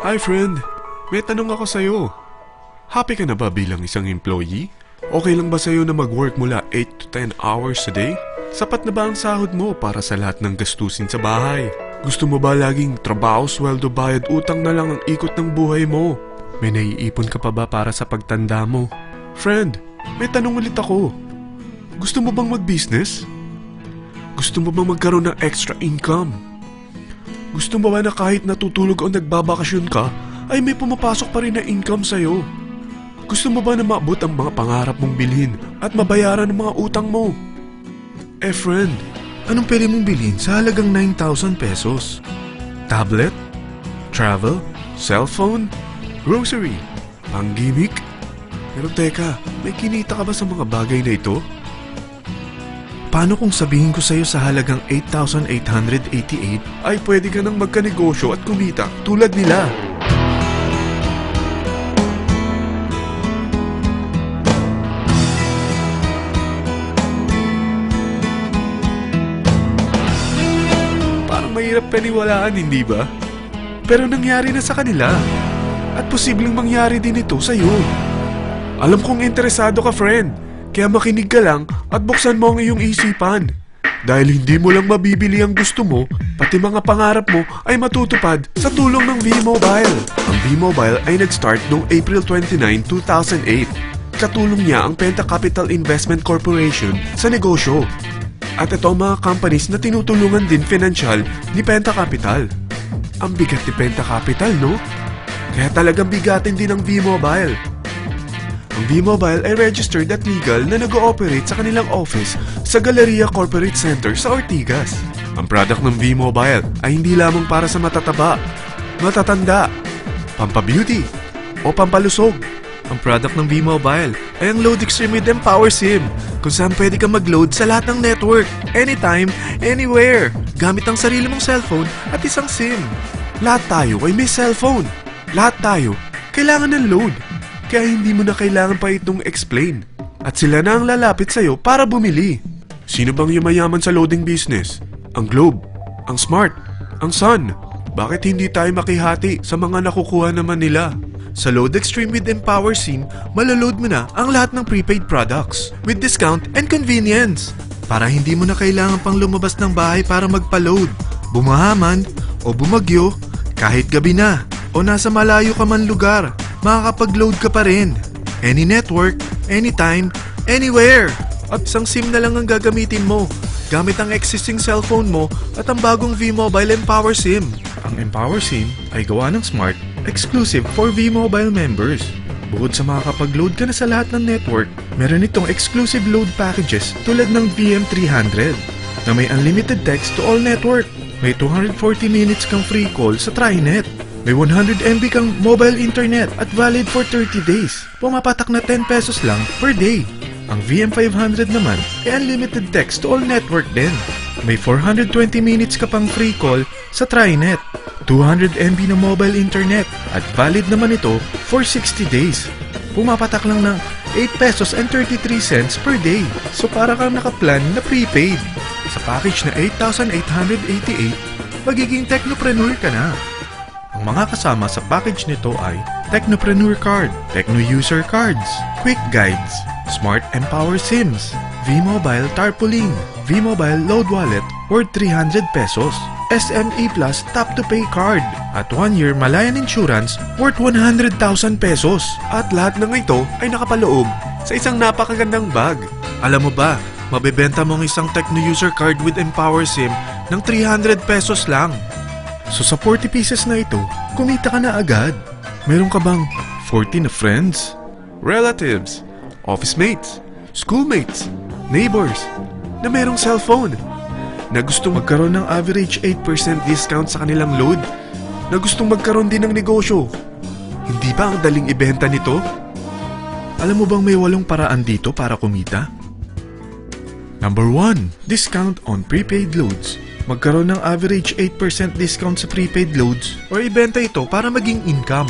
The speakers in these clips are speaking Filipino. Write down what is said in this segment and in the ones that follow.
Hi friend, may tanong ako sa'yo. Happy ka na ba bilang isang employee? Okay lang ba sa'yo na mag-work mula 8 to 10 hours a day? Sapat na ba ang sahod mo para sa lahat ng gastusin sa bahay? Gusto mo ba laging trabaho, sweldo, bayad, utang na lang ang ikot ng buhay mo? May naiipon ka pa ba para sa pagtanda mo? Friend, may tanong ulit ako. Gusto mo bang mag-business? Gusto mo bang magkaroon ng extra income? Gusto mo ba na kahit natutulog o nagbabakasyon ka, ay may pumapasok pa rin na income sa'yo? Gusto mo ba na maabot ang mga pangarap mong bilhin at mabayaran ang mga utang mo? Eh friend, anong pwede mong bilhin sa halagang 9,000 pesos? Tablet? Travel? Cellphone? Grocery? Pang-gimmick? Pero teka, may kinita ka ba sa mga bagay na ito? Paano kung sabihin ko sa'yo sa halagang 8,888 ay pwede ka nang magkanegosyo at kumita tulad nila? Parang mahirap paniwalaan, hindi ba? Pero nangyari na sa kanila. At posibleng mangyari din ito sa'yo. Alam kong interesado ka, friend. Kaya makinig ka lang at buksan mo ang iyong isipan. Dahil hindi mo lang mabibili ang gusto mo, pati mga pangarap mo ay matutupad sa tulong ng V-Mobile. Ang V-Mobile ay nag-start noong April 29, 2008. Katulong niya ang Penta Capital Investment Corporation sa negosyo. At ito ang mga companies na tinutulungan din financial ni Penta Capital. Ang bigat ni Penta Capital, no? Kaya talagang bigatin din ang V-Mobile. Ang V-Mobile ay registered at legal na nag-ooperate sa kanilang office sa Galleria Corporate Center sa Ortigas. Ang product ng V-Mobile ay hindi lamang para sa matataba, matatanda, pampabeauty, o pampalusog. Ang product ng V-Mobile ay ang Load Extreme with Empower SIM, kung saan pwede kang mag-load sa lahat ng network, anytime, anywhere, gamit ang sarili mong cellphone at isang SIM. Lahat tayo ay may cellphone. Lahat tayo kailangan ng load. Kaya hindi mo na kailangan pa itong explain. At sila na ang lalapit sa'yo para bumili. Sino bang yumayaman sa loading business? Ang Globe, ang Smart, ang Sun. Bakit hindi tayo makihati sa mga nakukuha naman nila? Sa Load Extreme with Empower SIM, malaload mo na ang lahat ng prepaid products with discount and convenience. Para hindi mo na kailangan pang lumabas ng bahay para magpa-load. Bumahaman o bumagyo, kahit gabi na o nasa malayo ka man lugar, makakapag-load ka pa rin. Any network, anytime, anywhere. At isang SIM na lang ang gagamitin mo gamit ang existing cellphone mo at ang bagong V-Mobile Empower SIM. Ang Empower SIM ay gawa ng Smart, exclusive for V-Mobile members. Bukod sa makakapag-load ka na sa lahat ng network, meron itong exclusive load packages tulad ng VM300 na may unlimited text to all network. May 240 minutes kang free call sa TriNet. May 100 MB kang mobile internet at valid for 30 days. Pumapatak na 10 pesos lang per day. Ang VM500 naman ay unlimited text to all network din. May 420 minutes ka pang free call sa TriNet. 200 MB na mobile internet at valid naman ito for 60 days. Pumapatak lang ng 8 pesos and 33 cents per day. So para kang nakaplan na prepaid. Sa package na 8,888, magiging technopreneur ka na. Ang mga kasama sa package nito ay Technopreneur Card, Techno User Cards, Quick Guides, Smart Empower SIMs, V-Mobile Tarpaulin, V-Mobile Load Wallet worth 300 pesos, SME Plus Tap to Pay Card, at 1-year Malayan Insurance worth 100,000 pesos. At lahat ng ito ay nakapaloob sa isang napakagandang bag. Alam mo ba, mabebenta mo ang isang Techno User Card with Empower SIM ng 300 pesos lang. So sa 40 pieces na ito, kumita ka na agad. Meron ka bang 40 na friends, relatives, office mates, schoolmates, neighbors na merong cellphone, na gustong magkaroon ng average 8% discount sa kanilang load, na gustong magkaroon din ng negosyo? Hindi ba ang daling ibenta nito? Alam mo bang may 8 paraan dito para kumita? Number 1, discount on prepaid loads. Magkaroon ng average 8% discount sa prepaid loads o ibenta ito para maging income.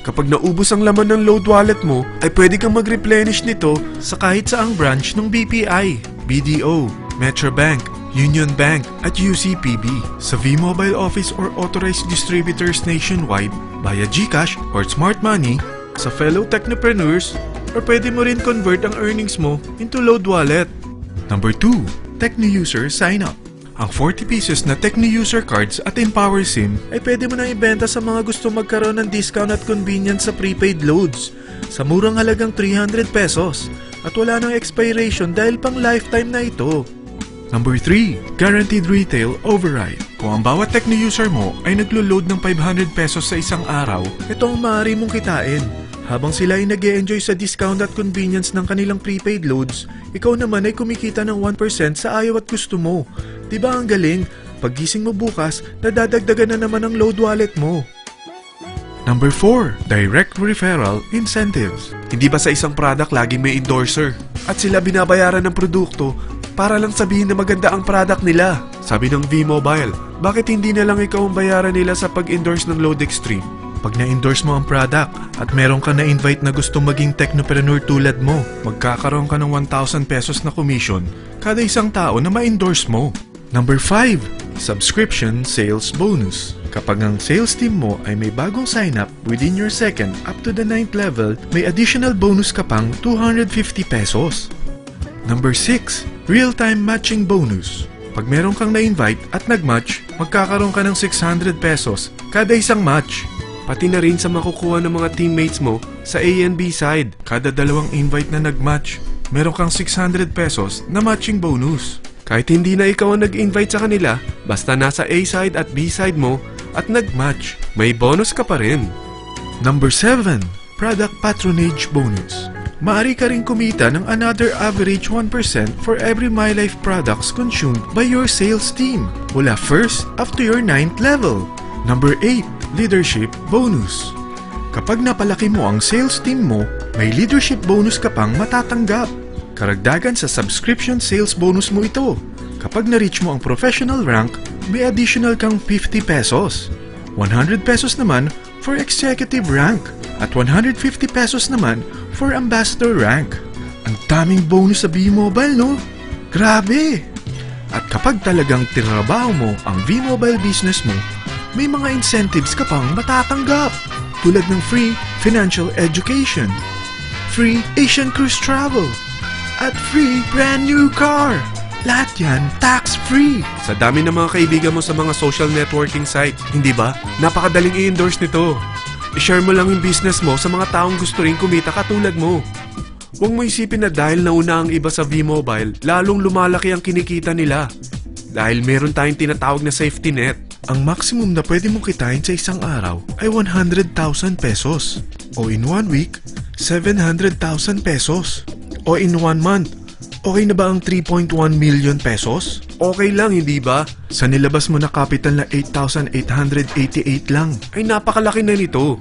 Kapag naubos ang laman ng load wallet mo, ay pwede kang mag-replenish nito sa kahit saang branch ng BPI, BDO, Metrobank, Union Bank at UCPB, sa V-Mobile office or authorized distributors nationwide, via GCash or Smart Money, sa fellow technopreneurs, or pwede mo rin convert ang earnings mo into load wallet. Number 2, Techno-User Sign Up. Ang 40 pesos na Techno-User Cards at Empower SIM ay pwede mo na ibenta sa mga gusto magkaroon ng discount at convenience sa prepaid loads sa murang halagang 300 pesos at wala nang expiration dahil pang lifetime na ito. Number 3, Guaranteed Retail Override. Kung ang bawat Techno-User mo ay naglo-load ng 500 pesos sa isang araw, ito ang maaari mong kitain. Habang sila ay nag-e-enjoy sa discount at convenience ng kanilang prepaid loads, ikaw naman ay kumikita ng 1% sa ayaw at gusto mo. Diba ang galing? Paggising mo bukas, nadadagdagan na naman ang load wallet mo. Number 4, Direct Referral Incentives. Hindi ba sa isang product laging may endorser? At sila binabayaran ng produkto para lang sabihin na maganda ang product nila. Sabi ng V-Mobile, bakit hindi na lang ikaw ang bayaran nila sa pag-endorse ng Load Extreme? Pag na-endorse mo ang product at meron ka na-invite na gustong maging technopreneur tulad mo, magkakaroon ka ng 1,000 pesos na commission kada isang tao na ma-endorse mo. Number 5, Subscription Sales Bonus. Kapag ang sales team mo ay may bagong sign-up within your second up to the 9th level, may additional bonus ka pang 250 pesos. Number 6, Real-Time Matching Bonus. Pag meron kang na-invite at nag-match, magkakaroon ka ng 600 pesos kada isang match. Pati na rin sa makukuha ng mga teammates mo sa A and B side. Kada dalawang invite na nag-match, meron kang 600 pesos na matching bonus. Kahit hindi na ikaw ang nag-invite sa kanila, basta nasa A side at B side mo at nag-match, may bonus ka pa rin. Number 7, Product Patronage Bonus. Maaari ka rin kumita ng another average 1% for every MyLife products consumed by your sales team mula 1st up to your 9th level. Number 8, Leadership Bonus. Kapag napalaki mo ang sales team mo, may leadership bonus ka pang matatanggap. Karagdagan sa subscription sales bonus mo ito. Kapag na-reach mo ang professional rank, may additional kang 50 pesos. 100 pesos naman for executive rank at 150 pesos naman for ambassador rank. Ang daming bonus sa V-Mobile, no? Grabe! At kapag talagang tinrabaho mo ang V-Mobile business mo, may mga incentives ka pang matatanggap tulad ng free financial education, free Asian cruise travel, at free brand new car. Lahat yan tax-free. Sa dami ng mga kaibigan mo sa mga social networking sites, hindi ba? Napakadaling i-endorse nito. I-share mo lang yung business mo sa mga taong gusto rin kumita katulad mo. Huwag mo isipin na dahil nauna ang iba sa V-Mobile, lalong lumalaki ang kinikita nila. Dahil meron tayong tinatawag na safety net. Ang maximum na pwede mong kitain sa isang araw ay 100,000 pesos. O in 1 week, 700,000 pesos. O in 1 month, okay na ba ang 3.1 million pesos? Okay lang, hindi ba? Sa nilabas mo na capital na 8,888 lang, ay napakalaki na nito.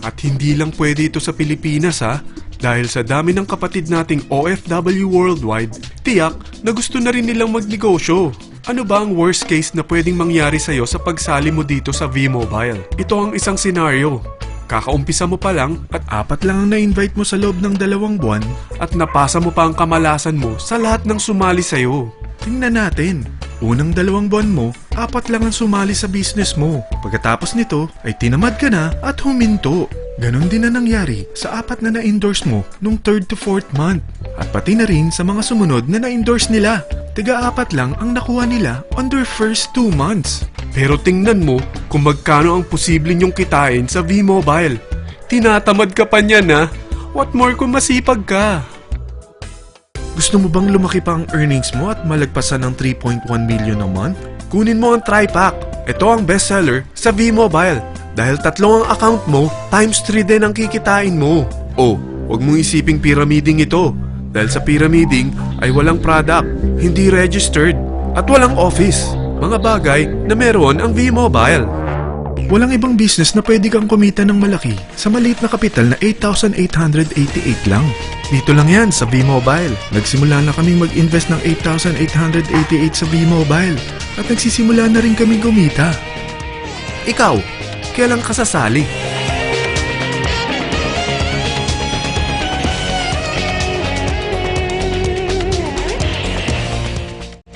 At hindi lang pwede ito sa Pilipinas ha, dahil sa dami ng kapatid nating OFW worldwide, tiyak na gusto na rin nilang magnegosyo. Ano ba ang worst case na pwedeng mangyari sa'yo sa pagsali mo dito sa V-Mobile? Ito ang isang senaryo. Kakaumpisa mo pa lang at 4 lang ang na-invite mo sa loob ng 2 buwan at napasa mo pa ang kamalasan mo sa lahat ng sumali sa'yo. Tingnan natin. Unang 2 buwan mo, 4 lang ang sumali sa business mo. Pagkatapos nito ay tinamad ka na at huminto. Ganon din na nangyari sa 4 na na-endorse mo nung 3rd to 4th month. At pati na rin sa mga sumunod na na-endorse nila. Tiga-4 lang ang nakuha nila on their first 2 months. Pero tingnan mo kung magkano ang posible nyong kitain sa V-Mobile. Tinatamad ka pa niyan ha? What more kung masipag ka? Gusto mo bang lumaki pa ang earnings mo at malagpasan ng 3.1 million a month? Kunin mo ang TriPack. Ito ang bestseller sa V-Mobile. Dahil 3 ang account mo, times 3 din ang kikitain mo. Oh, huwag mong isiping pyramiding ito. Dahil sa pyramiding ay walang product, hindi registered, at walang office. Mga bagay na meron ang V-Mobile. Walang ibang business na pwede kang kumita ng malaki sa maliit na kapital na 8,888 lang. Dito lang yan sa V-Mobile. Nagsimula na kaming mag-invest ng 8,888 sa V-Mobile at nagsisimula na rin kaming kumita. Ikaw, kailan ka sasali?